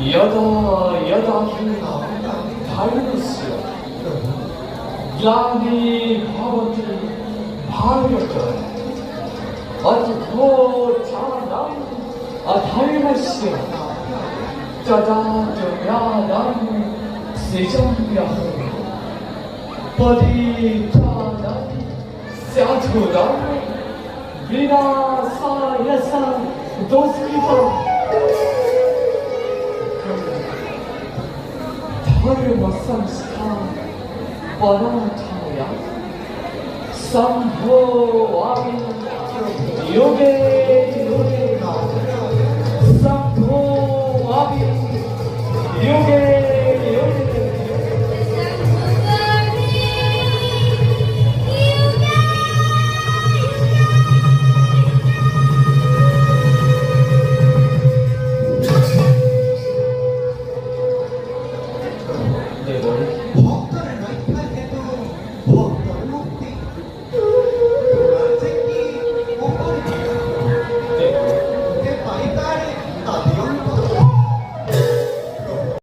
여다 달렸어요. 양이 바보들이 바보였더라. 아주 더 잘난 달렸어요. 짜자자야 난 세상이야. 버디 짜난 세아토다. 리나 사야사 도스키파. Paramasamstha Parataya Sambho Yoge Yoge Sambho Yoge